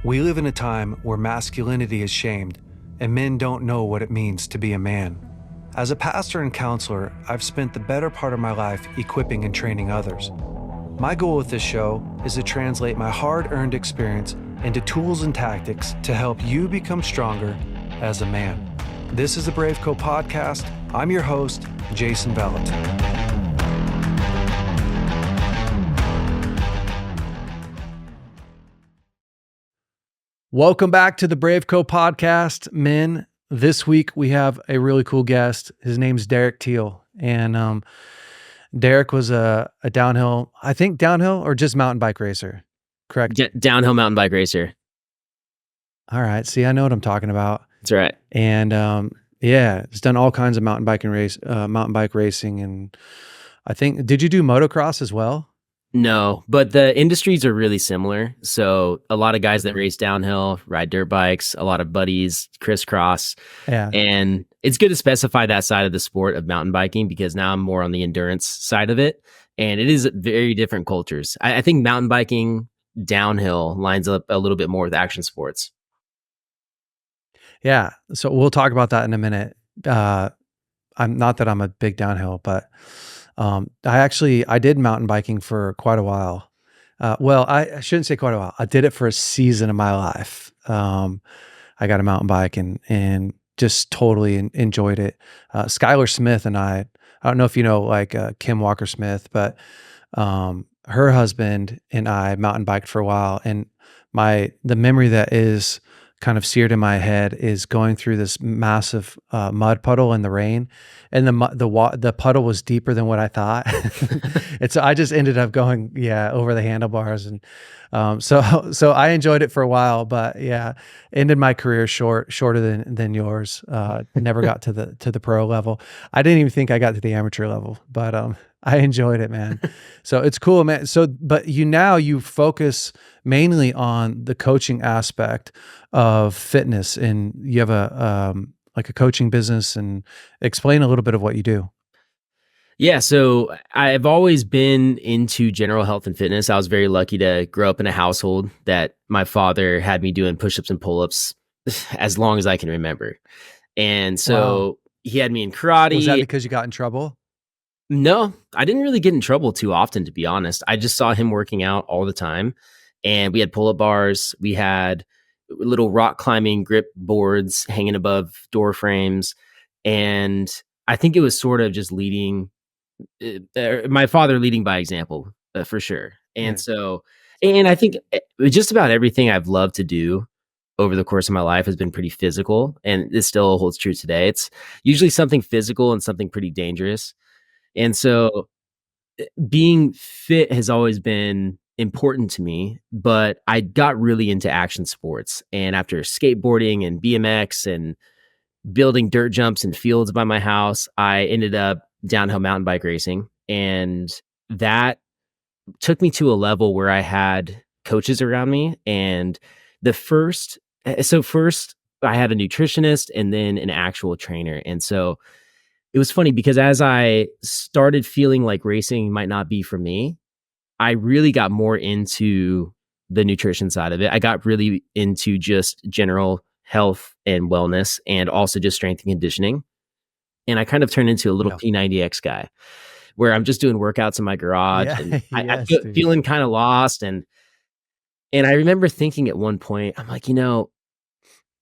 We live in a time where masculinity is shamed and men don't know what it means to be a man. As a pastor and counselor, I've spent the better part of my life equipping and training others. My goal with this show is to translate my hard-earned experience into tools and tactics to help you become stronger as a man. This is the BraveCo podcast. I'm your host, Jason Valentin. Welcome back to the BraveCo podcast, men. This week we have a really cool guest. His name's Teel, and Derek was a downhill, I think downhill or just mountain bike racer, correct? Downhill mountain bike racer. All right. See, I know what I'm talking about. That's right. And yeah, he's done all kinds of mountain bike racing, and I think, did you do motocross as well? No, but the industries are really similar. So a lot of guys that race downhill ride dirt bikes, a lot of buddies crisscross. Yeah. And it's good to specify that side of the sport of mountain biking because now I'm more on the endurance side of it. And it is very different cultures. I think mountain biking downhill lines up a little bit more with action sports. Yeah. So we'll talk about that in a minute. I'm not that I'm a big downhill, but I did mountain biking for quite a while. Well, I shouldn't say quite a while. I did it for a season of my life. I got a mountain bike and just totally enjoyed it. Skylar Smith and I don't know if you know like Kim Walker Smith, but her husband and I mountain biked for a while. And the memory that is kind of seared in my head is going through this massive mud puddle in the rain, and the puddle was deeper than what I thought. And so I just ended up going over the handlebars, and so I enjoyed it for a while, but ended my career shorter than yours. Never got to the pro level. I didn't even think I got to the amateur level, but I enjoyed it, man. So it's cool, man. So, but you focus mainly on the coaching aspect of fitness, and you have a coaching business, and explain a little bit of what you do. Yeah, so I've always been into general health and fitness. I was very lucky to grow up in a household that my father had me doing push-ups and pull-ups as long as I can remember. And so He had me in karate. Was that because you got in trouble? No, I didn't really get in trouble too often, to be honest. I just saw him working out all the time. And we had pull-up bars. We had little rock climbing grip boards hanging above door frames. And I think it was sort of just my father leading by example, for sure. And and I think just about everything I've loved to do over the course of my life has been pretty physical. And this still holds true today. It's usually something physical and something pretty dangerous. And so being fit has always been important to me, but I got really into action sports. And after skateboarding and BMX and building dirt jumps in fields by my house, I ended up downhill mountain bike racing. And that took me to a level where I had coaches around me. And first I had a nutritionist and then an actual trainer. And so it was funny because as I started feeling like racing might not be for me, I really got more into the nutrition side of it. I got really into just general health and wellness and also just strength and conditioning. And I kind of turned into a little P90X guy where I'm just doing workouts in my garage and I feeling kind of lost. And I remember thinking at one point, I'm like,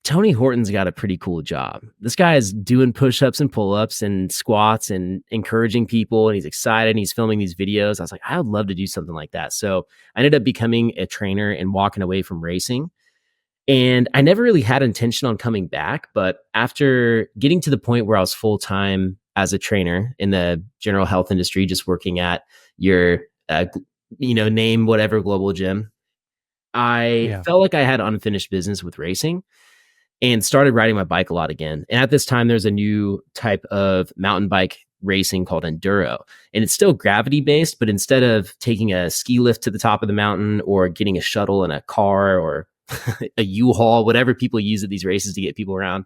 Tony Horton's got a pretty cool job. This guy is doing push-ups and pull-ups and squats and encouraging people, and he's excited and he's filming these videos. I was like, I would love to do something like that. So I ended up becoming a trainer and walking away from racing. And I never really had intention on coming back, but after getting to the point where I was full-time as a trainer in the general health industry, just working at your, name whatever global gym, I felt like I had unfinished business with racing and started riding my bike a lot again. And at this time, there's a new type of mountain bike racing called enduro. And it's still gravity based, but instead of taking a ski lift to the top of the mountain or getting a shuttle in a car or a U-Haul, whatever people use at these races to get people around,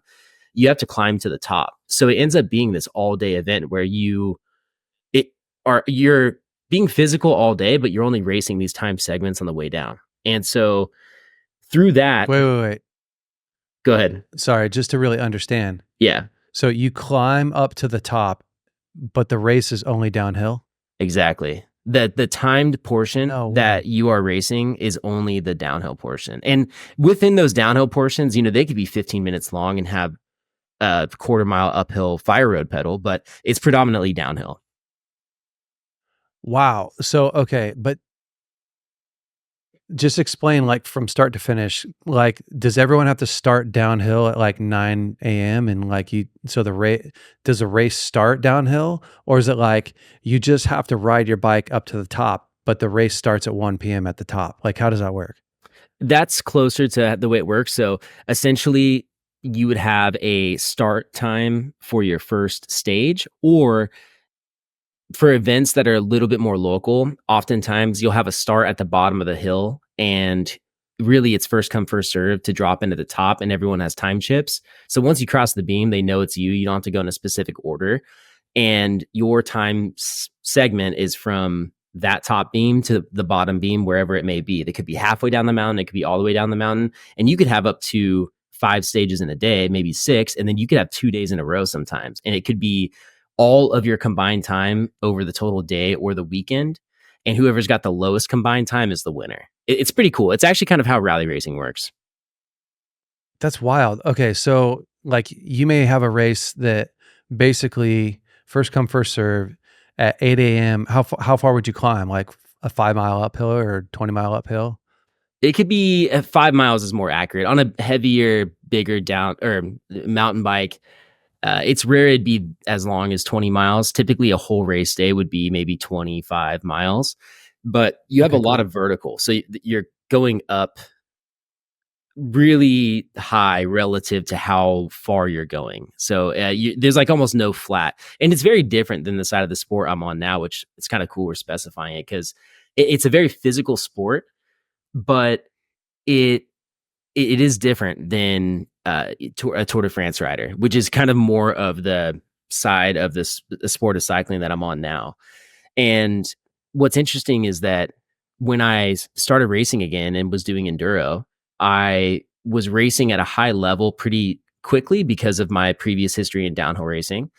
you have to climb to the top. So it ends up being this all-day event where you're being physical all day, but you're only racing these time segments on the way down. And so Through that, Wait. go ahead. Sorry, just to really understand. Yeah, So you climb up to the top, but the race is only downhill? exactly. The timed portion No that way. you are racing is only the downhill portion. And within those downhill portions, they could be 15 minutes long and have a quarter mile uphill fire road pedal, but it's predominantly downhill. Wow. So, okay, but just explain, like, from start to finish, like, does everyone have to start downhill at, like, 9 a.m. and, like, you so the race does the race start downhill? Or is it like you just have to ride your bike up to the top, but the race starts at 1 p.m. at the top? Like, how does that work? That's closer to the way it works. So essentially, you would have a start time for your first stage, or for events that are a little bit more local, oftentimes you'll have a start at the bottom of the hill, and really it's first come, first serve to drop into the top, and everyone has time chips. So once you cross the beam, they know it's you. You don't have to go in a specific order. And your time segment is from that top beam to the bottom beam, wherever it may be. They could be halfway down the mountain, it could be all the way down the mountain, and you could have up to 5 stages in a day, maybe six, and then you could have 2 days in a row sometimes. And it could be all of your combined time over the total day or the weekend. And whoever's got the lowest combined time is the winner. It's pretty cool. It's actually kind of how rally racing works. That's wild. Okay, so, like, you may have a race that basically first come, first serve at 8 a.m. How far would you climb? Like, a 5 mile uphill or 20 mile uphill? It could be 5 miles is more accurate on a heavier, bigger down or mountain bike. It's rare it'd be as long as 20 miles. Typically, a whole race day would be maybe 25 miles, but you have a Okay, lot cool. of vertical. So you're going up really high relative to how far you're going. So there's like almost no flat. And it's very different than the side of the sport I'm on now, which it's kind of cool we're specifying it because it's a very physical sport, but it it is different than a Tour de France rider, which is kind of more of the side of the sport of cycling that I'm on now. And what's interesting is that when I started racing again and was doing enduro, I was racing at a high level pretty quickly because of my previous history in downhill racing.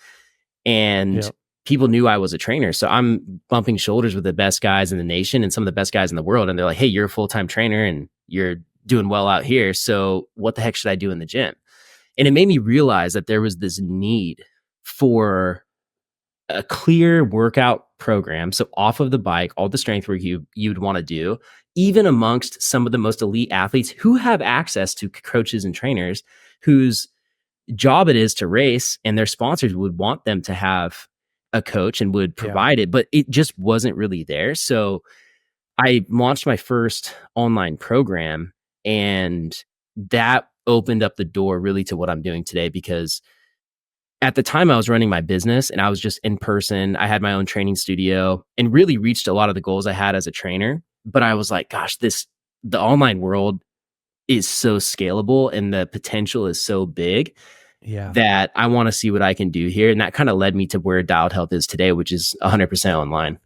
And Yep. people knew I was a trainer. So I'm bumping shoulders with the best guys in the nation and some of the best guys in the world. And they're like, hey, you're a full time trainer and you're doing well out here. So what the heck should I do in the gym? And it made me realize that there was this need for a clear workout program. So off of the bike, all the strength work you'd want to do, even amongst some of the most elite athletes who have access to coaches and trainers whose job it is to race, and their sponsors would want them to have a coach and would Yeah. provide it, but it just wasn't really there. So I launched my first online program, and that opened up the door really to what I'm doing today because at the time I was running my business and I was just in person. I had my own training studio and really reached a lot of the goals I had as a trainer. But I was like, gosh, the online world is so scalable and the potential is so big Yeah. that I want to see what I can do here. And that kind of led me to where Dialed Health is today, which is 100% online.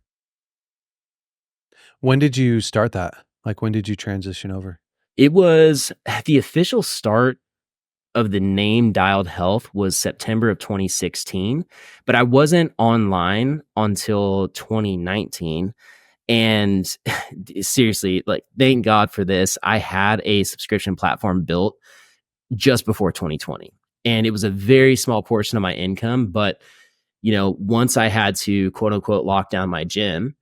When did you start that? Like, when did you transition over? It was the official start of the name Dialed Health was September of 2016, but I wasn't online until 2019. And seriously, like, thank God for this. I had a subscription platform built just before 2020. And it was a very small portion of my income. But, once I had to quote unquote lock down my gym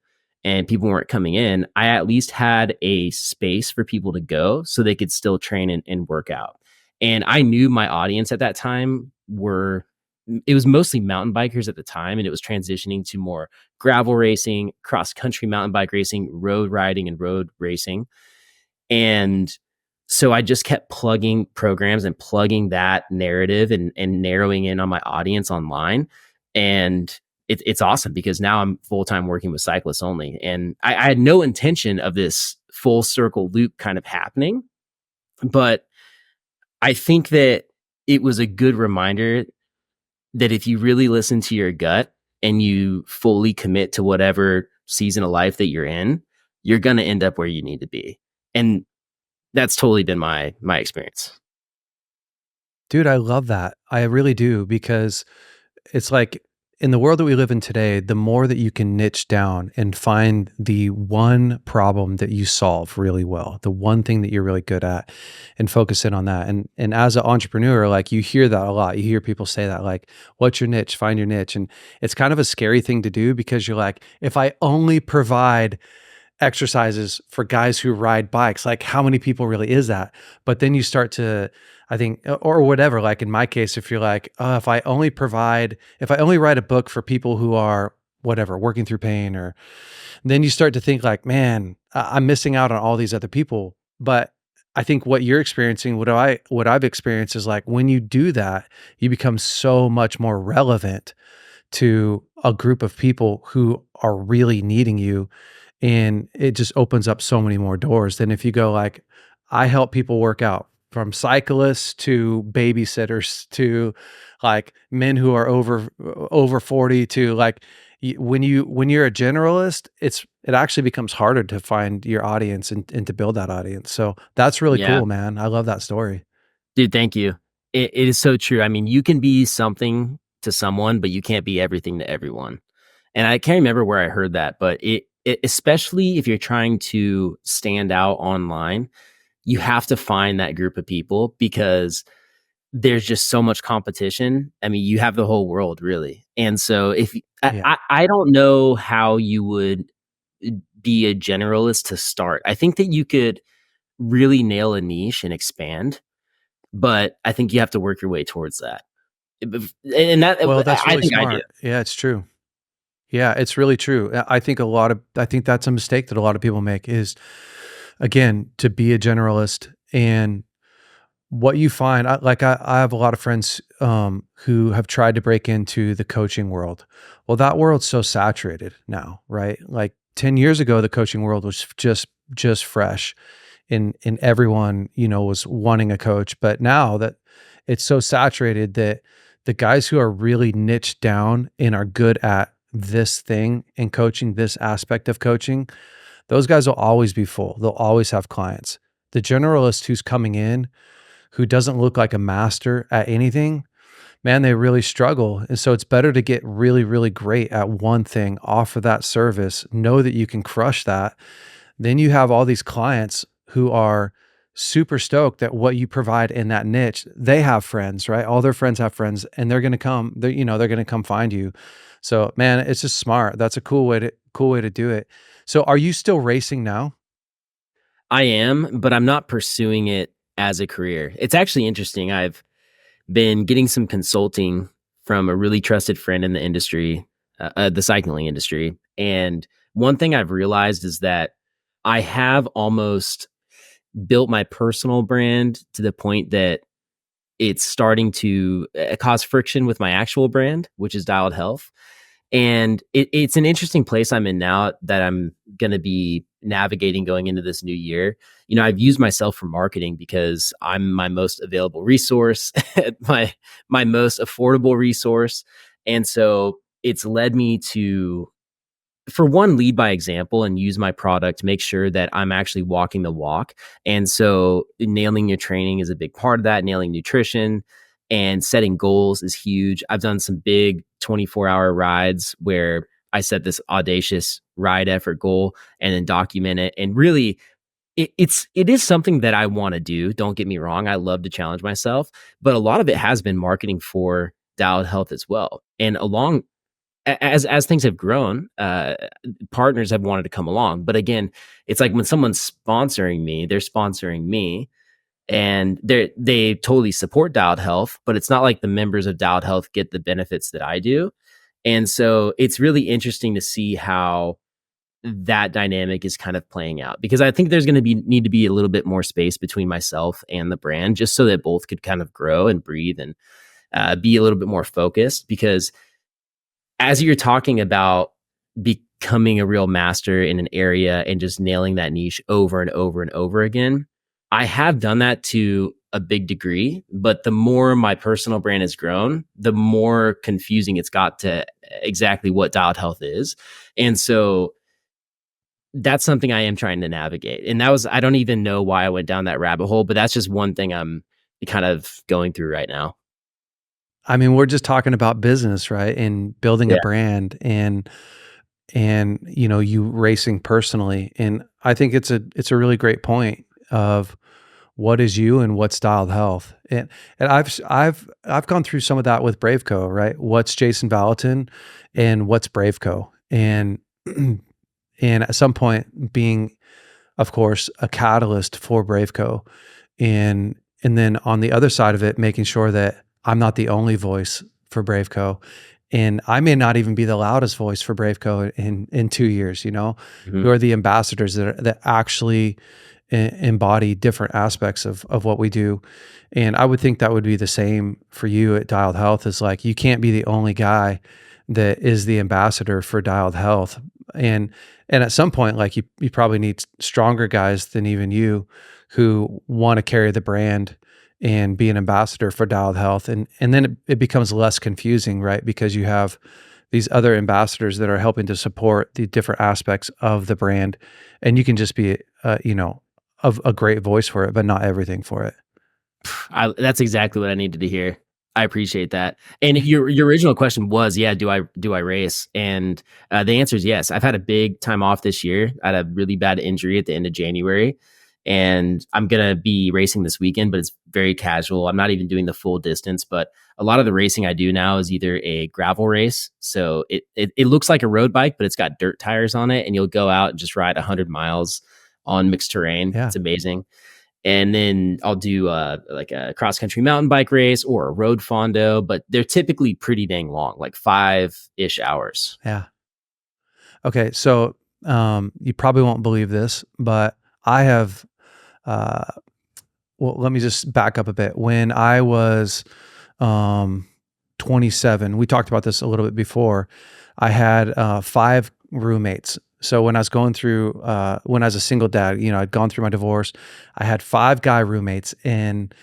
and people weren't coming in, I at least had a space for people to go so they could still train and work out. And I knew my audience at that time it was mostly mountain bikers at the time, and it was transitioning to more gravel racing, cross country mountain bike racing, road riding, and road racing. And so I just kept plugging programs and plugging that narrative and narrowing in on my audience online. And it's awesome because now I'm full time working with cyclists only. And I had no intention of this full circle loop kind of happening. But I think that it was a good reminder that if you really listen to your gut and you fully commit to whatever season of life that you're in, you're going to end up where you need to be. And That's totally been my experience. Dude, I love that. I really do because it's like in the world that we live in today, the more that you can niche down and find the one problem that you solve really well, the one thing that you're really good at and focus in on that. And as an entrepreneur, like you hear that a lot. You hear people say that like, what's your niche? Find your niche. And it's kind of a scary thing to do because you're like, if I only provide exercises for guys who ride bikes. Like, how many people really is that? But then you start to, I think, or whatever. Like in my case, if you're like, oh, if I only write a book for people who are whatever, working through pain, or then you start to think like, man, I'm missing out on all these other people. But I think what you're experiencing, what I've experienced is like when you do that, you become so much more relevant to a group of people who are really needing you, and it just opens up so many more doors than if you go like, I help people work out from cyclists to babysitters to like men who are over 40 to like when you're a generalist, it actually becomes harder to find your audience and to build that audience. So that's really Yeah. cool, man. I love that story. Dude, thank you. It is so true. I mean, you can be something to someone, but you can't be everything to everyone. And I can't remember where I heard that, but it especially if you're trying to stand out online, you have to find that group of people because there's just so much competition. I mean, you have the whole world really. And so if Yeah. I don't know how you would be a generalist to start. I think that you could really nail a niche and expand, but I think you have to work your way towards that. And that Well, that's I really think I do. smart. Yeah, it's true. Yeah, it's really true. I think that's a mistake that a lot of people make is again to be a generalist. And what you find, I have a lot of friends who have tried to break into the coaching world. Well, that world's so saturated now, right? Like 10 years ago, the coaching world was just fresh, and everyone, was wanting a coach. But now that it's so saturated that the guys who are really niched down and are good at this thing and coaching, this aspect of coaching, those guys will always be full. They'll always have clients. The generalist who's coming in, who doesn't look like a master at anything, man, they really struggle. And so it's better to get really, really great at one thing, offer that service, know that you can crush that. Then you have all these clients who are super stoked that what you provide in that niche, they have friends, right? All their friends have friends, and they're going to come, they're going to come find you. So man, it's just smart. That's a cool way to do it. So are you still racing now? I am, but I'm not pursuing it as a career. It's actually interesting. I've been getting some consulting from a really trusted friend in the industry, the cycling industry. And one thing I've realized is that I have almost built my personal brand to the point that it's starting to cause friction with my actual brand, which is Dialed Health. And it's an interesting place I'm in now that I'm going to be navigating going into this new year. You know, I've used myself for marketing because I'm my most available resource, my most affordable resource, and so it's led me to, for one, lead by example and use my product to make sure that I'm actually walking the walk. And so nailing your training is a big part of that, nailing nutrition and setting goals is huge. I've done some big 24-hour rides where I set this audacious ride effort goal and then document it. And really, it is something that I want to do. Don't get me wrong. I love to challenge myself, but a lot of it has been marketing for Dialed Health as well. And along as things have grown, partners have wanted to come along. But again, it's like when someone's sponsoring me, they're sponsoring me, and they totally support Dialed Health, but it's not like the members of Dialed Health get the benefits that I do. And so it's really interesting to see how that dynamic is kind of playing out, because I think there's going to be need to be a little bit more space between myself and the brand, just so that both could kind of grow and breathe and be a little bit more focused. Because as you're talking about becoming a real master in an area and just nailing that niche over and over and over again, I have done that to a big degree, but the more my personal brand has grown, the more confusing it's got to exactly what Dialed Health is. And so that's something I am trying to navigate. And that was, I don't even know why I went down that rabbit hole, but that's just one thing I'm kind of going through right now. I mean, we're just talking about business, right? And building a Yeah. brand and you racing personally. And I think it's a really great point of what is you and what's styled health. And I've gone through some of that with BraveCo, right? What's Jason Valentin and what's BraveCo? And and at some point being, of course, a catalyst for BraveCo. And then on the other side of it, making sure that I'm not the only voice for BraveCo. And I may not even be the loudest voice for BraveCo in 2 years, Mhm. who are the ambassadors that actually embody different aspects of what we do. And I would think that would be the same for you at Dialed Health. Is like, you can't be the only guy that is the ambassador for Dialed Health. And at some point, like, you probably need stronger guys than even you who want to carry the brand and be an ambassador for Dialed Health. And then it becomes less confusing, right? Because you have these other ambassadors that are helping to support the different aspects of the brand. And you can just be, a great voice for it, but not everything for it. That's exactly what I needed to hear. I appreciate that. And your original question was, yeah, do I race? And the answer is yes. I've had a big time off this year. I had a really bad injury at the end of January, and I'm gonna be racing this weekend, but it's very casual. I'm not even doing the full distance, but a lot of the racing I do now is either a gravel race, so it looks like a road bike, but it's got dirt tires on it, and you'll go out and just ride 100 miles on mixed terrain. Yeah. It's amazing. And then I'll do like a cross country mountain bike race or a road fondo, but they're typically pretty dang long, like 5-ish hours. Yeah. Okay. So, you probably won't believe this, but I have, uh, well, let me just back up a bit. When I was, um, 27, we talked about this a little bit before. I had, 5 roommates. So when I was going through, when I was a single dad, I'd gone through my divorce. I had 5 guy roommates, and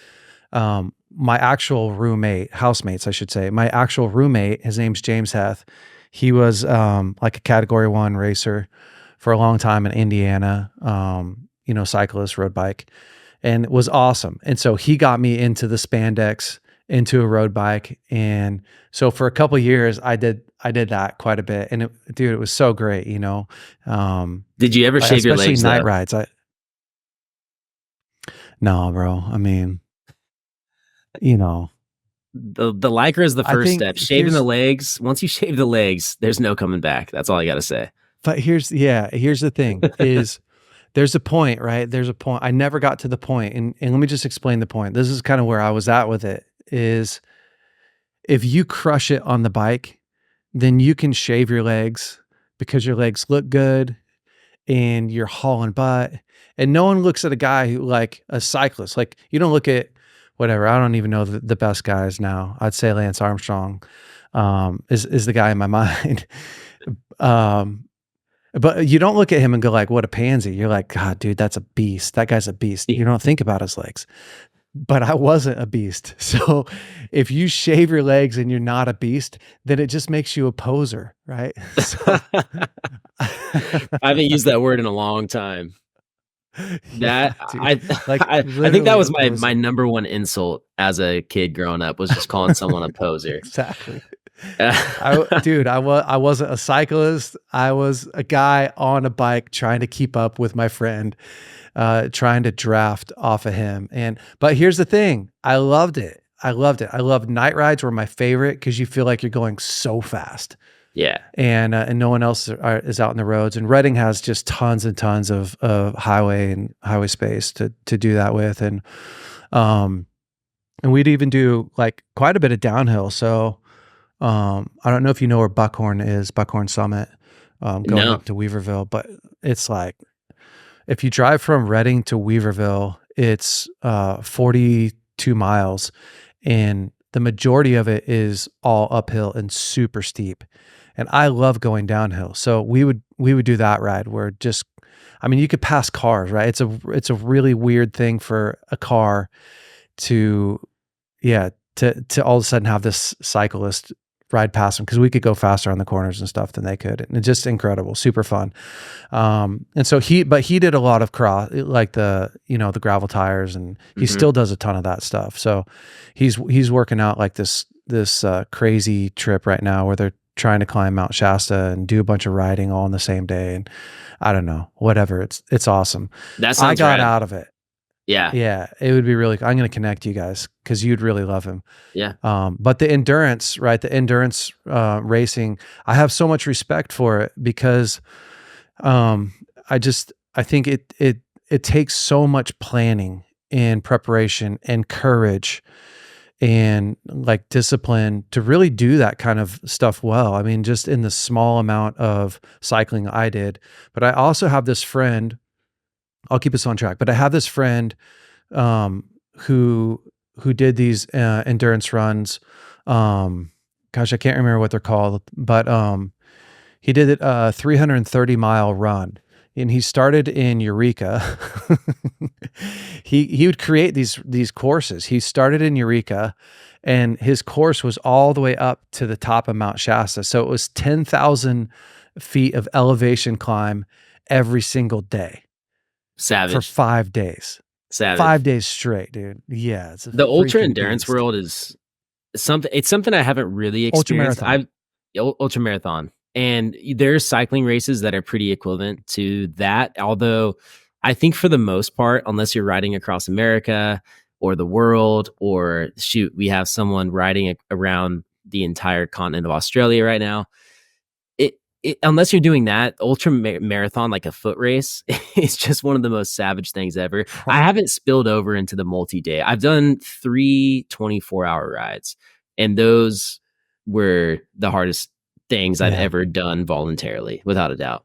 my actual roommate, housemates, I should say, my actual roommate, his name's James Heth. He was, like a category 1 racer for a long time in Indiana, cyclist, road bike, and it was awesome. And so he got me into the spandex, into a road bike. And so for a couple of years, I did that quite a bit. And dude, it was so great, um, Did you ever shave your especially legs night though? rides. No, bro. I mean, you know, The lycra is the I first think step. Shaving the here's, legs. Once you shave the legs, there's no coming back. That's all I got to say. but here's the thing is, there's a point, right? There's a point. I never got to the point, and let me just explain the point. This is kind of where I was at with it. Is, if you crush it on the bike, then you can shave your legs because your legs look good and you're hauling butt. And no one looks at a guy who, like a cyclist, like, you don't look at whatever. I don't even know the best guys now. I'd say Lance Armstrong, is the guy in my mind. um, but you don't look at him and go like, what a pansy. You're like, God, dude, that's a beast. That guy's a beast. You don't think about his legs. But I wasn't a beast. So if you shave your legs and you're not a beast, then it just makes you a poser, right? So I haven't used that word in a long time. yeah, That dude, I like I think that literally was a my poser. number one insult as a kid growing up was just calling someone a poser. Exactly. Dude, I wasn't a cyclist. I was a guy on a bike trying to keep up with my friend, trying to draft off of him. But here's the thing. I loved it. I loved it. I loved night rides, were my favorite because you feel like you're going so fast, Yeah. and no one else is out in the roads. And Reading has just tons and tons of highway and highway space to do that with. Um, and we'd even do like quite a bit of downhill. So, I don't know if you know where Buckhorn is, Buckhorn Summit, going No. up to Weaverville, but it's like, if you drive from Reading to Weaverville, it's 42 miles, and the majority of it is all uphill and super steep. And I love going downhill. So we would do that ride where just, I mean, you could pass cars, right? It's a really weird thing for a car to, yeah, to all of a sudden have this cyclist ride past them because we could go faster on the corners and stuff than they could. And it's just incredible, super fun. And so he did a lot of cross, like the gravel tires, and he Hmm. still does a ton of that stuff. So he's working out like this crazy trip right now where they're trying to climb Mount Shasta and do a bunch of riding all in the same day. And I don't know, whatever. It's awesome. That I sounds got rad. out of it. Yeah. Yeah, it would be really. I'm going to connect you guys because you'd really love him. Yeah. But the endurance, right? The endurance racing, I have so much respect for it because um, I think it takes so much planning and preparation and courage and like discipline to really do that kind of stuff well. I mean, just in the small amount of cycling I did, but I also have this friend. I'll keep us on track, but I have this friend um, who did these endurance runs. Gosh, I can't remember what they're called, but he did a 330-mile run, and he started in Eureka. He would create these courses. He started in Eureka, and his course was all the way up to the top of Mount Shasta. So it was 10,000 feet of elevation climb every single day for Savage. 5 days. Savage. 5 days straight, dude. Yeah, it's a The ultra freaking endurance beast. world is something. It's something I haven't really Ultra experienced. marathon. Ultra marathon, and there's cycling races that are pretty equivalent to that. Although I think for the most part, unless you're riding across America or the world, or shoot, we have someone riding around the entire continent of Australia right now. Unless you're doing that ultra marathon, like a foot race, it's just one of the most savage things ever. I haven't spilled over into the multi-day. I've done 3 24-hour rides, and those were the hardest things I've Yeah. ever done voluntarily, without a doubt.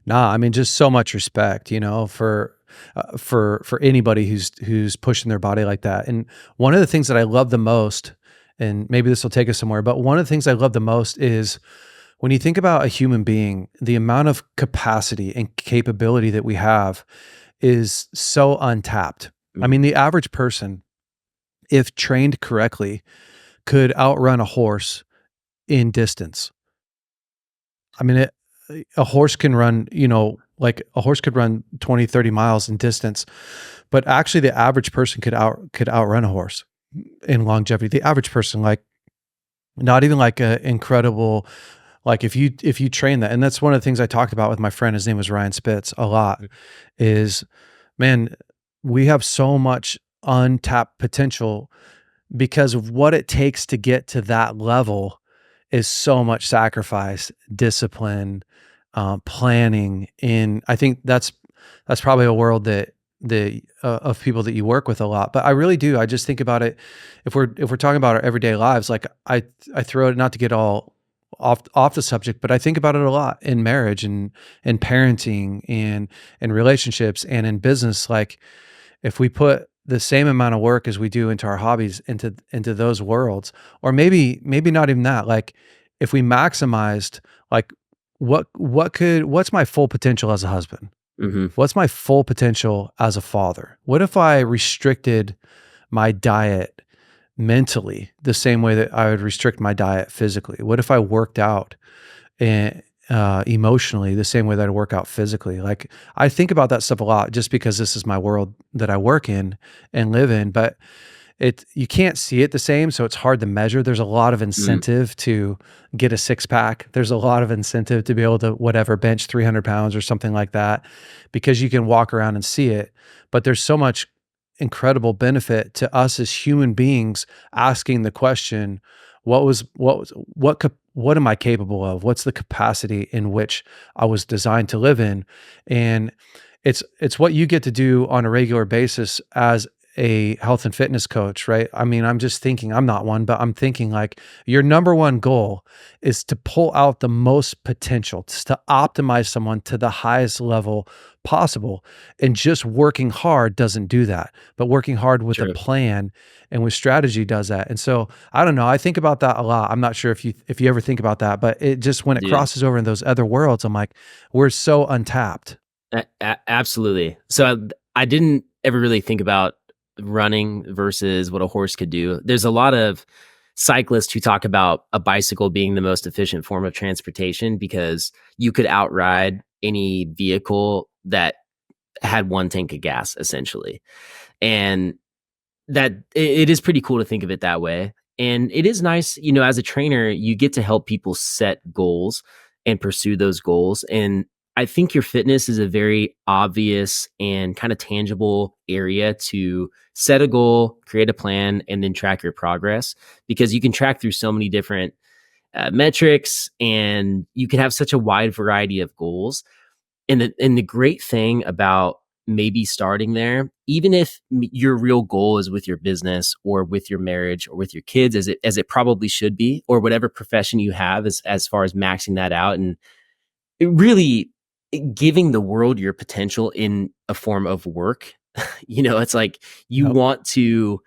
Nah, I mean, just so much respect, for anybody who's pushing their body like that. And one of the things that I love the most, and maybe this will take us somewhere, but one of the things I love the most is when you think about a human being, the amount of capacity and capability that we have is so untapped. I Mhm. mean, the average person, if trained correctly, could outrun a horse in distance. I mean, a horse can run, like a horse could run 20, 30 miles in distance, but actually the average person could outrun a horse in longevity. The average person, like not even like a incredible, like if you train that, and that's one of the things I talked about with my friend, his name was Ryan Spitz a lot, is man, we have so much untapped potential because of what it takes to get to that level is so much sacrifice, discipline, planning. And I think that's probably a world that the of people that you work with a lot. But I really do. I just think about it. If we're talking about our everyday lives, like I throw it, not to get all off the subject, but I think about it a lot in marriage and parenting and relationships and in business. Like if we put the same amount of work as we do into our hobbies into those worlds, or maybe not even that, like if we maximized, like what's my full potential as a husband, Mhm. what's my full potential as a father, what if I restricted my diet mentally the same way that I would restrict my diet physically, what if I worked out and emotionally the same way that I work out physically. Like I think about that stuff a lot just because this is my world that I work in and live in, but you can't see it the same. So it's hard to measure. There's a lot of Mhm. incentive to get a six pack. There's a lot of incentive to be able to whatever bench 300 pounds or something like that, because you can walk around and see it. But there's so much incredible benefit to us as human beings asking the question, what am I capable of? What's the capacity in which I was designed to live in? And it's what you get to do on a regular basis as a health and fitness coach, right? I mean, I'm just thinking, I'm not one, but I'm thinking like your number one goal is to pull out the most potential, to optimize someone to the highest level possible. And just working hard doesn't do that, but working hard with a True. plan and with strategy does that. And so I don't know, I think about that a lot. I'm not sure if you ever think about that, but it just, when it Dude. crosses over in those other worlds, I'm like, we're so untapped. Absolutely. So I didn't ever really think about running versus what a horse could do. There's a lot of cyclists who talk about a bicycle being the most efficient form of transportation because you could outride any vehicle that had one tank of gas essentially. And that it is pretty cool to think of it that way. And it is nice, as a trainer, you get to help people set goals and pursue those goals. And I think your fitness is a very obvious and kind of tangible area to set a goal, create a plan, and then track your progress because you can track through so many different metrics and you can have such a wide variety of goals. And the great thing about maybe starting there, even if your real goal is with your business or with your marriage or with your kids, as it probably should be, or whatever profession you have, as far as maxing that out and it really giving the world your potential in a form of work. It's like you Yep. want to,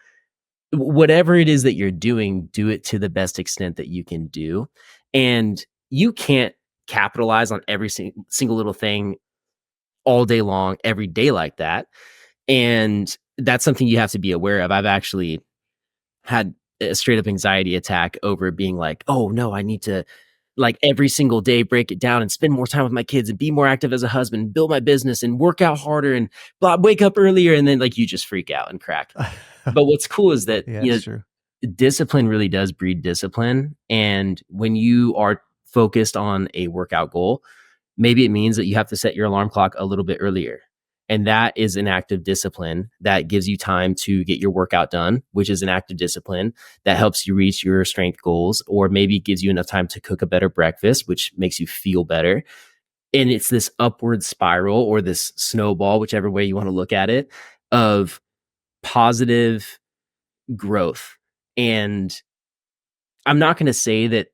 whatever it is that you're doing, do it to the best extent that you can do. And you can't capitalize on every single little thing all day long, every day like that. And that's something you have to be aware of. I've actually had a straight up anxiety attack over being like, oh no, I need to like every single day break it down and spend more time with my kids and be more active as a husband, build my business and work out harder and blah, wake up earlier. And then like you just freak out and crack. But what's cool is that, Yeah, it's true. discipline really does breed discipline. And when you are focused on a workout goal, maybe it means that you have to set your alarm clock a little bit earlier. And that is an act of discipline that gives you time to get your workout done, which is an act of discipline that helps you reach your strength goals, or maybe gives you enough time to cook a better breakfast, which makes you feel better. And it's this upward spiral or this snowball, whichever way you want to look at it, of positive growth. And I'm not going to say that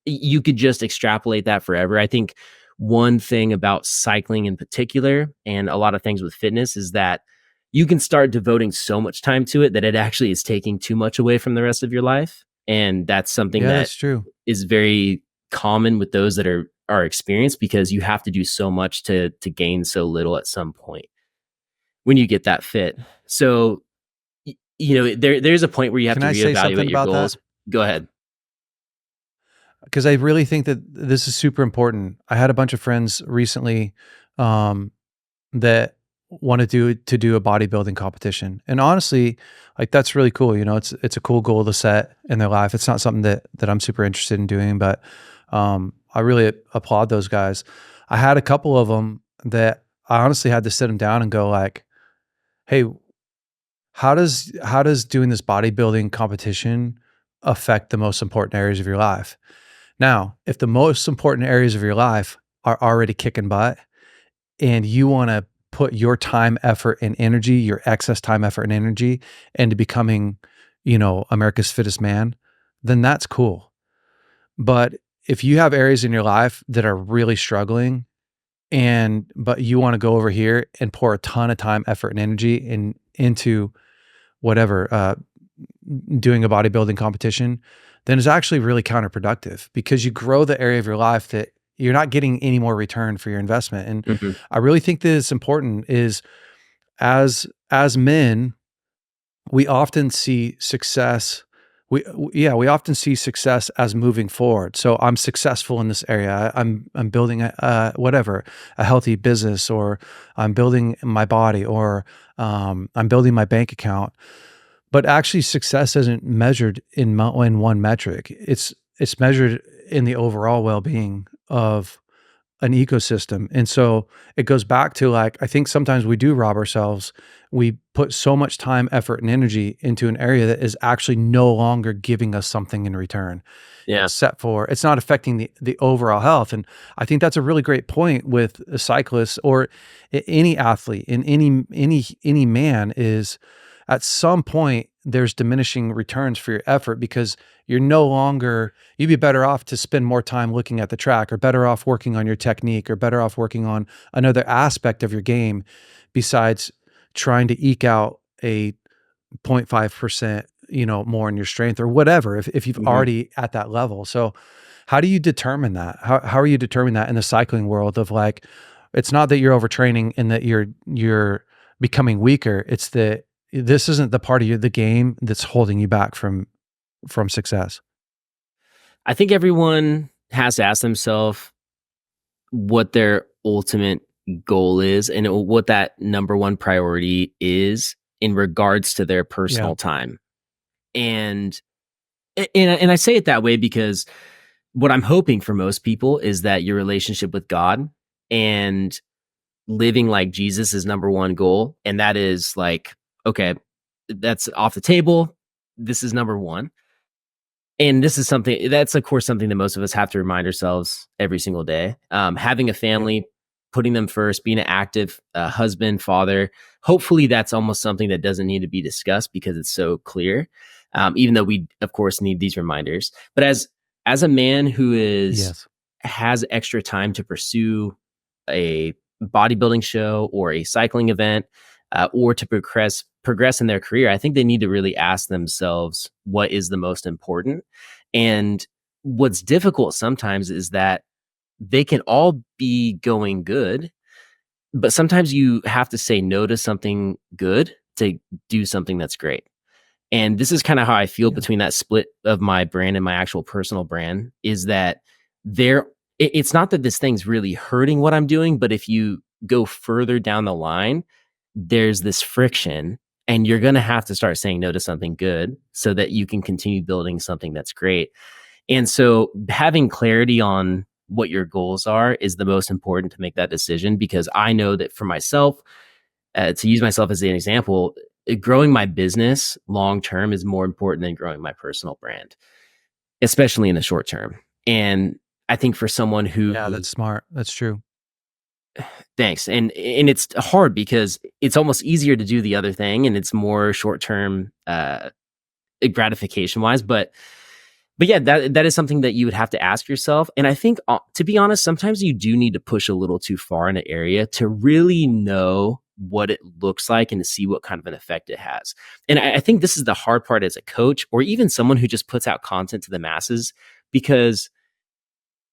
you could just extrapolate that forever. I think one thing about cycling in particular and a lot of things with fitness is that you can start devoting so much time to it that it actually is taking too much away from the rest of your life. And that's something Yeah, that that's true. is very common with those that are experienced because you have to do so much to gain so little at some point when you get that fit. So there's a point where you have Can to I say something reevaluate your about that? goals. Go ahead. Because I really think that this is super important. I had a bunch of friends recently um, that wanted to do a bodybuilding competition, and honestly, like that's really cool. It's a cool goal to set in their life. It's not something that I'm super interested in doing, but I really applaud those guys. I had a couple of them that I honestly had to sit them down and go like, "Hey, how does doing this bodybuilding competition affect the most important areas of your life?" Now, if the most important areas of your life are already kicking butt and you want to put your time, effort, and energy, your excess time, effort, and energy into becoming, America's fittest man, then that's cool. But if you have areas in your life that are really struggling but you want to go over here and pour a ton of time, effort, and energy into whatever, doing a bodybuilding competition, then it's actually really counterproductive because you grow the area of your life that you're not getting any more return for your investment. And Mhm. I really think that it's important is as men, we often see success. We often see success as moving forward. So I'm successful in this area. I'm building whatever, a healthy business, or I'm building my body, or I'm building my bank account. But actually, success isn't measured in one metric. It's measured in the overall well-being of an ecosystem. And so it goes back to, like, I think sometimes we do rob ourselves. We put so much time, effort, and energy into an area that is actually no longer giving us something in return. Yeah. It's not affecting the overall health. And I think that's a really great point with a cyclist or any athlete in any man is, at some point there's diminishing returns for your effort because you'd be better off to spend more time looking at the track, or better off working on your technique, or better off working on another aspect of your game besides trying to eke out a 0.5%, more in your strength or whatever, if you've Mhm. already at that level. So how do you determine that? How are you determining that in the cycling world of, like, it's not that you're overtraining and that you're becoming weaker. It's that this isn't the part of the game that's holding you back from from success? I think everyone has to ask themselves what their ultimate goal is and what that number one priority is in regards to their Yeah. personal time. And and I say it that way because what I'm hoping for most people is that your relationship with God and living like Jesus is number one goal. And that is like, okay, that's off the table. This is number one. And this is something that's, of course, something that most of us have to remind ourselves every single day. Having a Yep. family, putting them first, being an active husband, father. Hopefully, that's almost something that doesn't need to be discussed because it's so clear. Even though we, of course, need these reminders. But as a man who is Yes. has extra time to pursue a bodybuilding show or a cycling event, or to progress in their career, I think they need to really ask themselves what is the most important. And what's difficult sometimes is that they can all be going good, but sometimes you have to say no to something good to do something that's great. And this is kind of how I feel Yeah. between that split of my brand and my actual personal brand is that there it's not that this thing's really hurting what I'm doing, but if you go further down the line, there's this friction and you're going to have to start saying no to something good so that you can continue building something that's great. And so having clarity on what your goals are is the most important to make that decision because I know that for myself, to use myself as an example, growing my business long term is more important than growing my personal brand, especially in the short term. And I think for someone Yeah, who that's smart. That's true. thanks. And it's hard because it's almost easier to do the other thing and it's more short term gratification wise, but yeah, that is something that you would have to ask yourself. And I think, to be honest, sometimes you do need to push a little too far in an area to really know what it looks like and to see what kind of an effect it has. And I think this is the hard part as a coach or even someone who just puts out content to the masses, because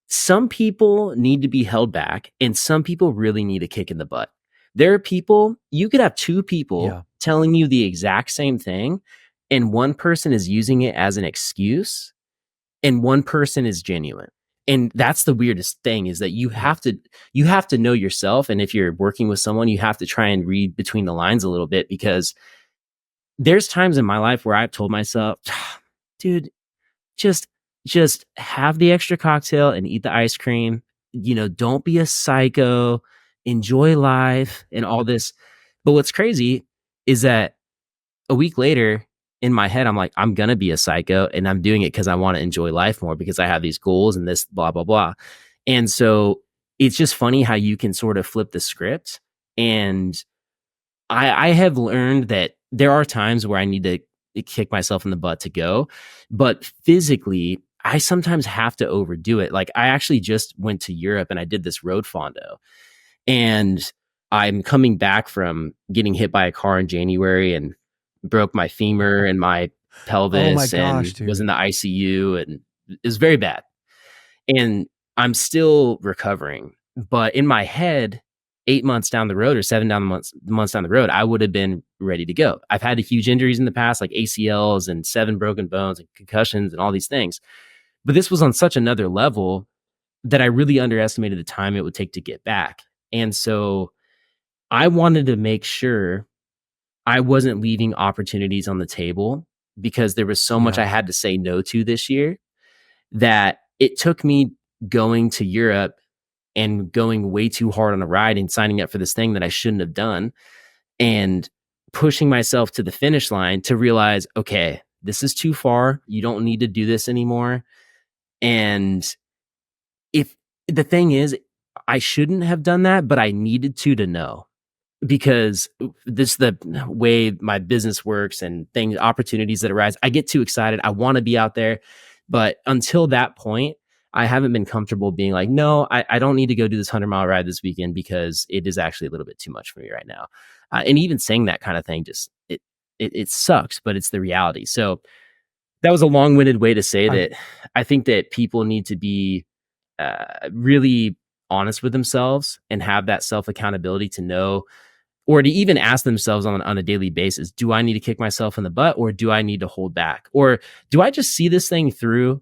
some people need to be held back and some people really need a kick in the butt. There are people, you could have two people Yeah. telling you the exact same thing, and one person is using it as an excuse and one person is genuine. And that's the weirdest thing is that Yeah. you have to know yourself, and if you're working with someone you have to try and read between the lines a little bit, because there's times in my life where I've told myself, dude, just just have the extra cocktail and eat the ice cream. Don't be a psycho. Enjoy life and all this. But what's crazy is that a week later, in my head, I'm like, I'm gonna be a psycho, and I'm doing it because I want to enjoy life more because I have these goals and this blah blah blah. And so it's just funny how you can sort of flip the script. And I have learned that there are times where I need to kick myself in the butt to go, but physically, I sometimes have to overdo it. Like I actually just went to Europe and I did this road fondo, and I'm coming back from getting hit by a car in January and broke my femur and my Oh my pelvis gosh, and was in dude. the ICU, and it was very bad. And I'm still recovering. But in my head, 8 months down the road or months down the road, I would have been ready to go. I've had huge injuries in the past, like ACLs and 7 broken bones and concussions and all these things. But this was on such another level that I really underestimated the time it would take to get back. And so I wanted to make sure I wasn't leaving opportunities on the table because there was so much Yeah. I had to say no to this year that it took me going to Europe and going way too hard on a ride and signing up for this thing that I shouldn't have done and pushing myself to the finish line to realize, okay, this is too far. You don't need to do this anymore. And if the thing is, I shouldn't have done that, but I needed to know, because this the way my business works and things, opportunities that arise. I get too excited. I want to be out there. But until that point, I haven't been comfortable being like, no, I don't need to go do this 100-mile ride this weekend because it is actually a little bit too much for me right now. And even saying that kind of thing, just it sucks, but it's the reality. So that was a long-winded way to say I that I think that people need to be really honest with themselves and have that self accountability to know or to even ask themselves on a daily basis, do I need to kick myself in the butt, or do I need to hold back? Or do I just see this thing through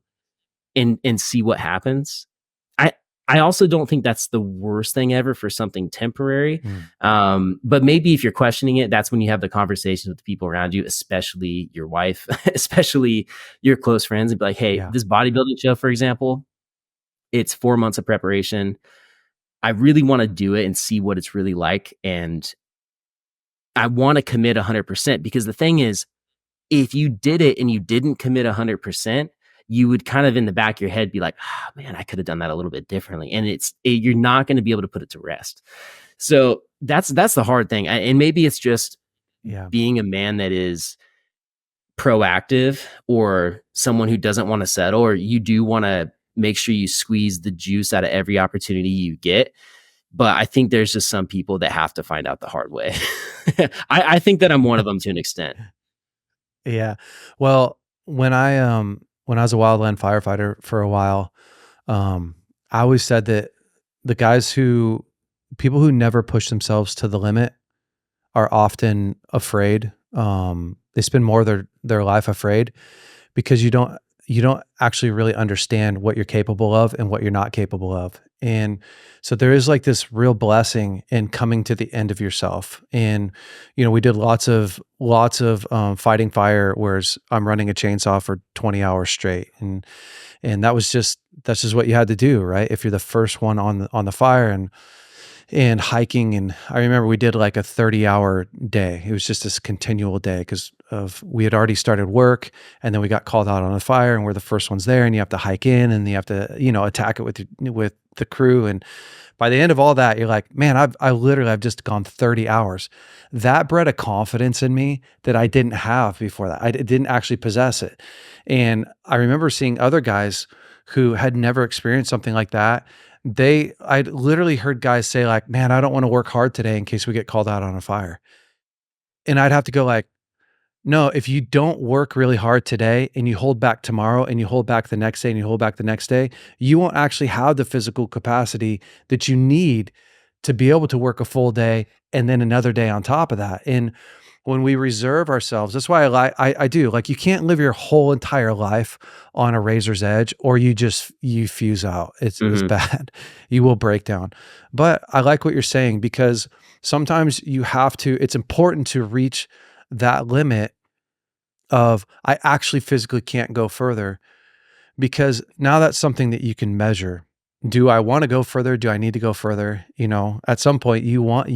and see what happens? I I also don't think that's the worst thing ever for something temporary. Mm, But maybe if you're questioning it, that's when you have the conversations with the people around you, especially your wife, especially your close friends, and be like, hey, yeah. this bodybuilding show, for example, it's 4 months of preparation. I really want to do it and see what it's really like. And I want to commit 100%, because the thing is, if you did it and you didn't commit 100%, you would kind of in the back of your head be like, oh, man, I could have done that a little bit differently. And you're not going to be able to put it to rest. So that's the hard thing. And maybe it's just Yeah. being a man that is proactive, or someone who doesn't want to settle, or you do want to make sure you squeeze the juice out of every opportunity you get. But I think there's just some people that have to find out the hard way. I think that I'm one of them to an extent. Yeah. Well, when I was a wildland firefighter for a while, um, I always said that the guys who people who never push themselves to the limit are often afraid. They spend more of their life afraid because you don't actually really understand what you're capable of and what you're not capable of. And so there is like this real blessing in coming to the end of yourself. And we did lots of fighting fire, whereas I'm running a chainsaw for 20 hours straight, and that's just what you had to do, right? If you're the first one on the fire, and hiking. And I remember we did like a 30-hour day. It was just this continual day because of we had already started work, and then we got called out on a fire, and we're the first ones there, and you have to hike in, and you have to, attack it with the crew. And by the end of all that, you're like, man, I've just gone 30 hours. That bred a confidence in me that I didn't have before that. I didn't actually possess it. And I remember seeing other guys who had never experienced something like that. I literally heard guys say like, man, I don't want to work hard today in case we get called out on a fire. And I'd have to go like, no, if you don't work really hard today and you hold back tomorrow and you hold back the next day and you hold back the next day, you won't actually have the physical capacity that you need to be able to work a full day and then another day on top of that. And when we reserve ourselves, that's why I do like, you can't live your whole entire life on a razor's edge, or you fuse out. It's Mhm. bad. You will break down. But I like what you're saying, because sometimes it's important to reach that limit of I actually physically can't go further, because now that's something that you can measure. Do I want to go further? Do I need to go further? At some point that you want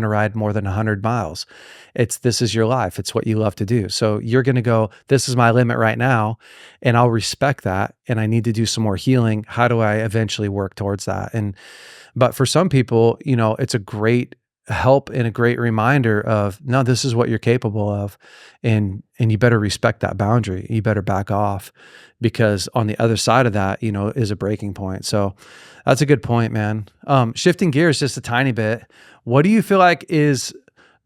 to ride more than 100 miles. This is your life. It's what you love to do. So you're going to go, this is my limit right now, and I'll respect that. And I need to do some more healing. How do I eventually work towards that? But for some people, it's a great help and a great reminder of, no, this is what you're capable of. And you better respect that boundary. You better back off, because on the other side of that, is a breaking point. So that's a good point, man. Shifting gears just a tiny bit. What do you feel like is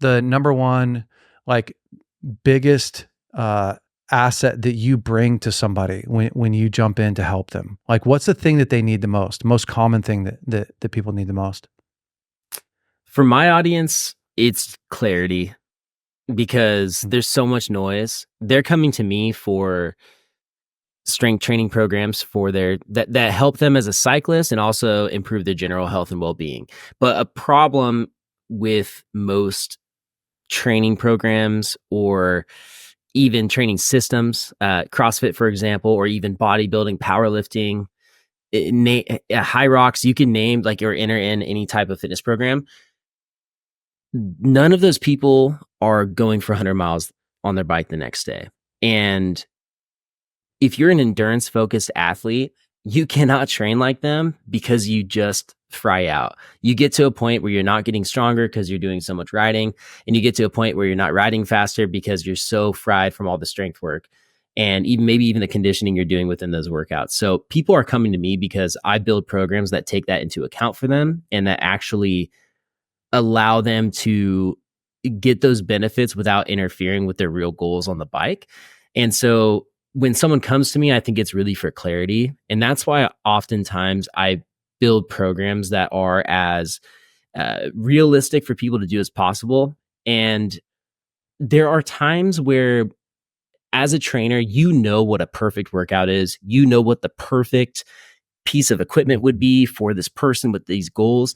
the number one, like, biggest, asset that you bring to somebody when you jump in to help them? Like, what's the thing that they need the most common thing that people need the most? For my audience, it's clarity, because there's so much noise. They're coming to me for strength training programs for that help them as a cyclist and also improve their general health and well-being. But a problem with most training programs, or even training systems, CrossFit, for example, or even bodybuilding, powerlifting, high rocks, you can name, like, or enter in any type of fitness program. None of those people are going for 100 miles on their bike the next day. And if you're an endurance focused athlete, you cannot train like them, because you just fry out. You get to a point where you're not getting stronger because you're doing so much riding, and you get to a point where you're not riding faster because you're so fried from all the strength work, and even the conditioning you're doing within those workouts. So people are coming to me because I build programs that take that into account for them, and that actually allow them to get those benefits without interfering with their real goals on the bike. And so when someone comes to me, I think it's really for clarity. And that's why oftentimes I build programs that are as realistic for people to do as possible. And there are times where, as a trainer, you know what a perfect workout is. You know what the perfect piece of equipment would be for this person with these goals.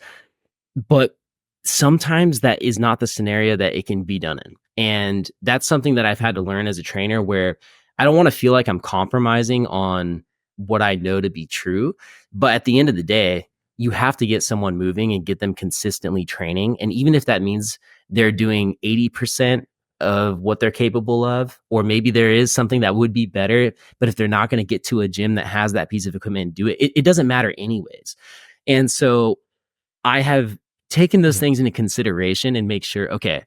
But sometimes that is not the scenario that it can be done in. And that's something that I've had to learn as a trainer, where I don't want to feel like I'm compromising on what I know to be true. But at the end of the day, you have to get someone moving and get them consistently training. And even if that means they're doing 80% of what they're capable of, or maybe there is something that would be better, but if they're not going to get to a gym that has that piece of equipment and do it, it doesn't matter anyways. And so I have taken those Yeah. things into consideration and make sure, okay,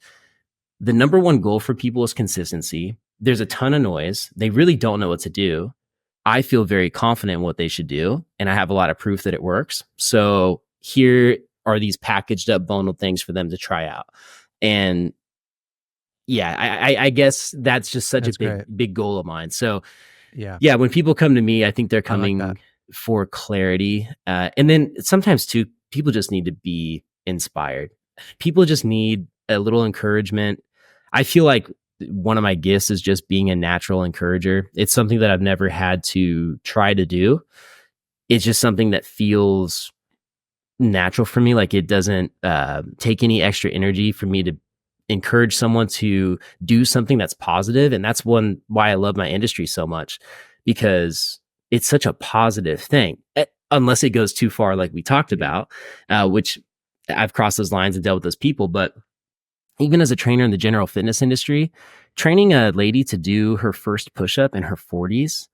the number one goal for people is consistency. There's a ton of noise. They really don't know what to do. I feel very confident in what they should do, and I have a lot of proof that it works. So here are these packaged up bundled things for them to try out. And yeah, I guess that's just such a That's great. big goal of mine. So Yeah. yeah, when people come to me, I think they're I like that. coming for clarity. And then sometimes too, people just need to be inspired. People just need a little encouragement. I feel like one of my gifts is just being a natural encourager. It's something that I've never had to try to do. It's just something that feels natural for me. Like, it doesn't take any extra energy for me to encourage someone to do something that's positive. And that's why I love my industry so much, because it's such a positive thing, unless it goes too far, like we talked about, which I've crossed those lines and dealt with those people. But even as a trainer in the general fitness industry, training a lady to do her first push-up in her 40s,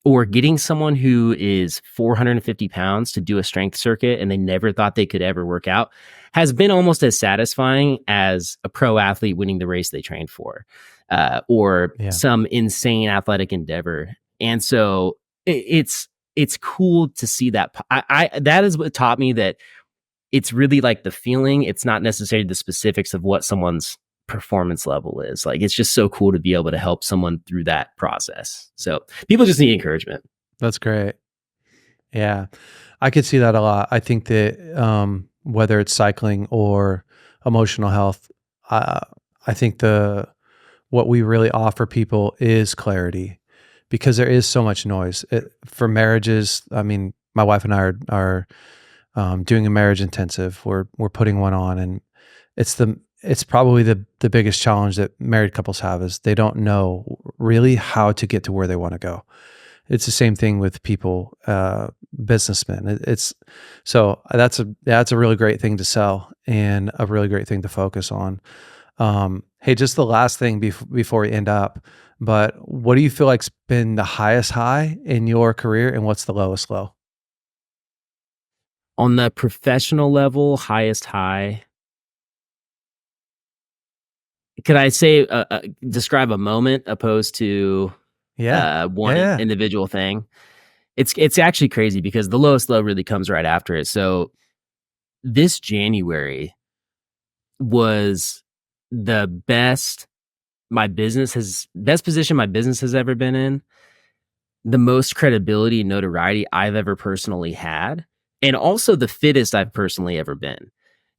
or getting someone who is 450 pounds to do a strength circuit and they never thought they could ever work out, has been almost as satisfying as a pro athlete winning the race they trained for, or Yeah. some insane athletic endeavor. And so it's cool to see that. That is what taught me that it's really like the feeling. It's not necessarily the specifics of what someone's performance level is. Like, it's just so cool to be able to help someone through that process. So people just need encouragement. That's great. Yeah. I could see that a lot. I think that whether it's cycling or emotional health, uh, I think what we really offer people is clarity, because there is so much noise. For marriages, I mean, my wife and I are doing a marriage intensive. We're putting one on, and it's probably the biggest challenge that married couples have, is they don't know really how to get to where they want to go. It's the same thing with people, businessmen. It's so that's a really great thing to sell, and a really great thing to focus on. Hey, just the last thing before we end up, but what do you feel like's been the highest high in your career, and what's the lowest low? On the professional level, highest high, could I say, describe a moment opposed to Yeah. Yeah. one Yeah. individual thing? It's actually crazy, because the lowest low really comes right after it. So this January was the best position my business has ever been in, the most credibility and notoriety I've ever personally had, and also the fittest I've personally ever been.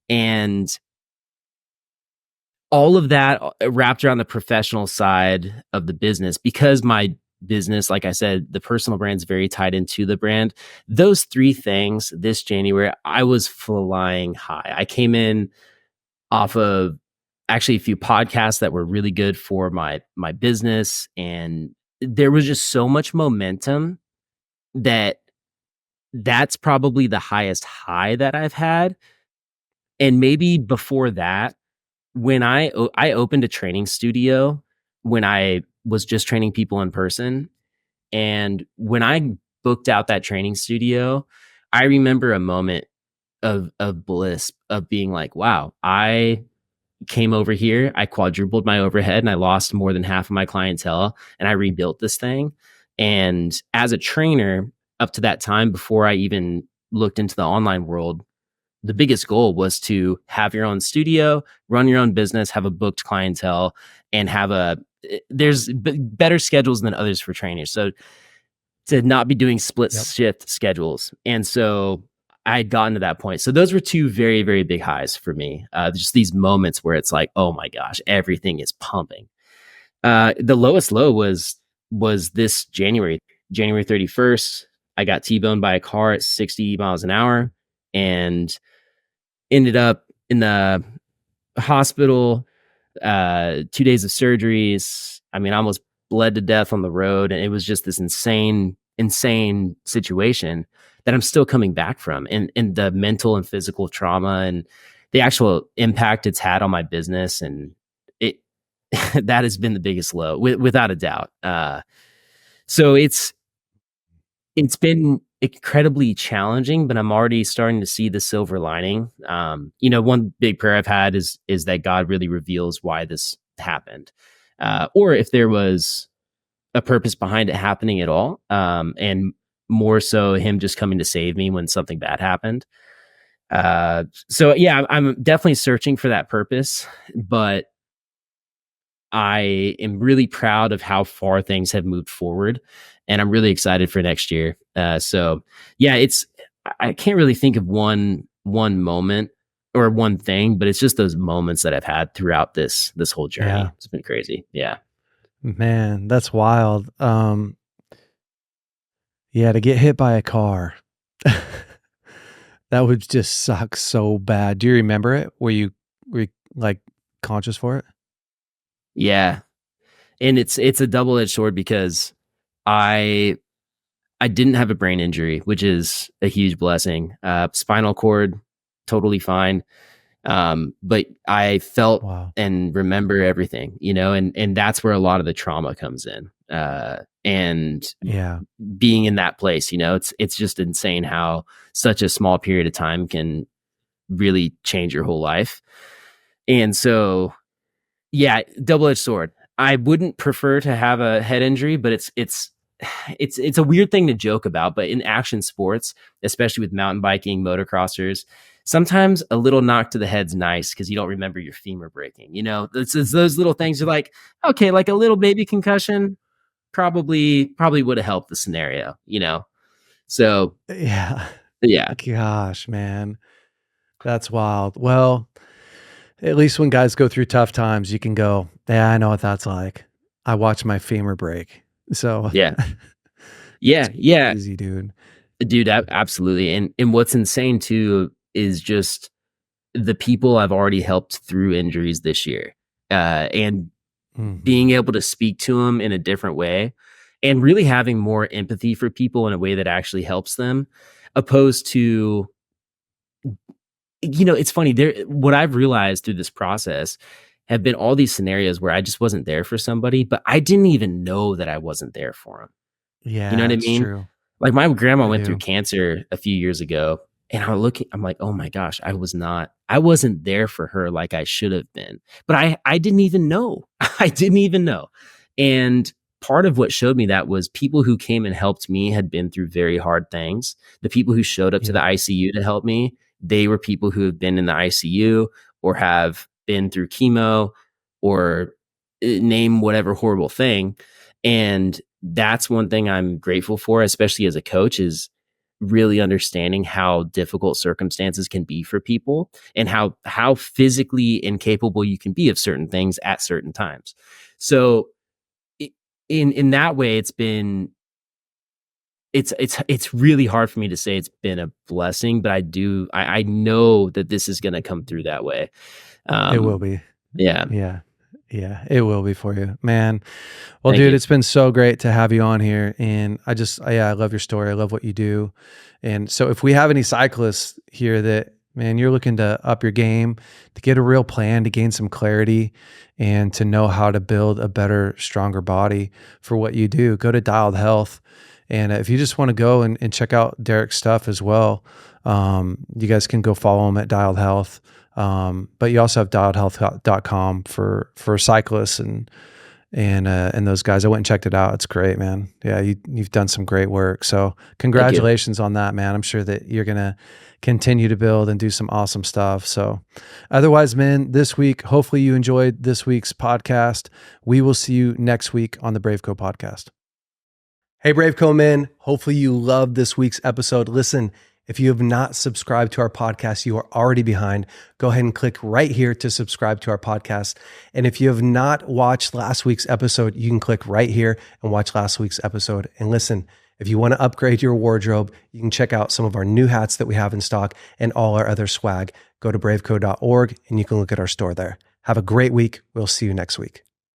And all of that wrapped around the professional side of the business, because my business, like I said, the personal brand's very tied into the brand. Those three things this January, I was flying high. I came in off of actually a few podcasts that were really good for my business, and there was just so much momentum that that's probably the highest high that I've had. And maybe before that, when I opened a training studio when I was just training people in person, and when I booked out that training studio, I remember a moment of bliss, of being like, wow, I came over here, I quadrupled my overhead, and I lost more than half of my clientele, and I rebuilt this thing. And as a trainer, up to that time, before I even looked into the online world, the biggest goal was to have your own studio, run your own business, have a booked clientele, and there's better schedules than others for trainers. So to not be doing split Yep. shift schedules. And so I had gotten to that point. So those were two very, very big highs for me. Just these moments where it's like, oh my gosh, everything is pumping. The lowest low was this January 31st. I got T-boned by a car at 60 miles an hour and ended up in the hospital, 2 days of surgeries. I mean, I almost bled to death on the road. And it was just this insane situation that I'm still coming back from. And the mental and physical trauma and the actual impact it's had on my business. And it, that has been the biggest low without a doubt. So it's been incredibly challenging, but I'm already starting to see the silver lining. One big prayer I've had is that God really reveals why this happened, or if there was a purpose behind it happening at all, and more so Him just coming to save me when something bad happened. So yeah, I'm definitely searching for that purpose, but I am really proud of how far things have moved forward, and I'm really excited for next year. So yeah, I can't really think of one moment or one thing, but it's just those moments that I've had throughout this whole journey. Yeah. It's been crazy. Yeah. Man, that's wild. Yeah, to get hit by a car. That would just suck so bad. Do you remember it? Were you like conscious for it? Yeah. And it's a double-edged sword because I I didn't have a brain injury, which is a huge blessing. Spinal cord, totally fine. But I felt Wow. and remember everything, and that's where a lot of the trauma comes in. And Yeah. being in that place, it's just insane how such a small period of time can really change your whole life. And so, yeah, double-edged sword. I wouldn't prefer to have a head injury, but it's a weird thing to joke about, but in action sports, especially with mountain biking, motocrossers, sometimes a little knock to the head's nice because you don't remember your femur breaking. It's those little things are like, okay, like a little baby concussion probably would have helped the scenario. So Yeah. yeah, Gosh, man. That's wild. Well, at least when guys go through tough times, you can go, "Yeah, I know what that's like. I watched my femur break." So, yeah, it's yeah, yeah, easy, dude. dude, absolutely. And what's insane too is just the people I've already helped through injuries this year, and being Mhm. able to speak to them in a different way, and really having more empathy for people in a way that actually helps them, opposed to, it's funny. What I've realized through this process have been all these scenarios where I just wasn't there for somebody, but I didn't even know that I wasn't there for them. You know what Yeah, I it's mean? true. Like, my grandma I went through do. cancer a few years ago, and I'm like, "Oh my gosh, I wasn't there for her like I should have been." But I didn't even know. I didn't even know. And part of what showed me that was people who came and helped me had been through very hard things. The people who showed up to Yeah. the ICU to help me, they were people who have been in the ICU or have been through chemo or, name whatever horrible thing. And that's one thing I'm grateful for, especially as a coach, is really understanding how difficult circumstances can be for people and how physically incapable you can be of certain things at certain times. So in that way, it's really hard for me to say it's been a blessing, but I know that this is going to come through that way. It will Um, be. yeah, Yeah. Yeah, it will be for you. Man, well, thank dude, you. it's been so great to have you on here, and yeah, I love your story. I love what you do. And so if we have any cyclists here that, man, you're looking to up your game, to get a real plan, to gain some clarity, and to know how to build a better, stronger body for what you do, go to Dialed Health. And if you just want to go and check out Derek's stuff as well, you guys can go follow him at Dialed Health. But you also have dialedhealth.com for cyclists and those guys. I went and checked it out. It's great, man. Yeah, you've done some great work. So Thank you. congratulations on that, man. I'm sure that you're gonna continue to build and do some awesome stuff. So otherwise, man, this week, hopefully you enjoyed this week's podcast. We will see you next week on the BraveCo podcast. Hey, BraveCo men. Hopefully you loved this week's episode. Listen, If you have not subscribed to our podcast, you are already behind. Go ahead and click right here to subscribe to our podcast. And if you have not watched last week's episode, you can click right here and watch last week's episode. And listen, if you want to upgrade your wardrobe, you can check out some of our new hats that we have in stock and all our other swag. Go to braveco.org and you can look at our store there. Have a great week. We'll see you next week.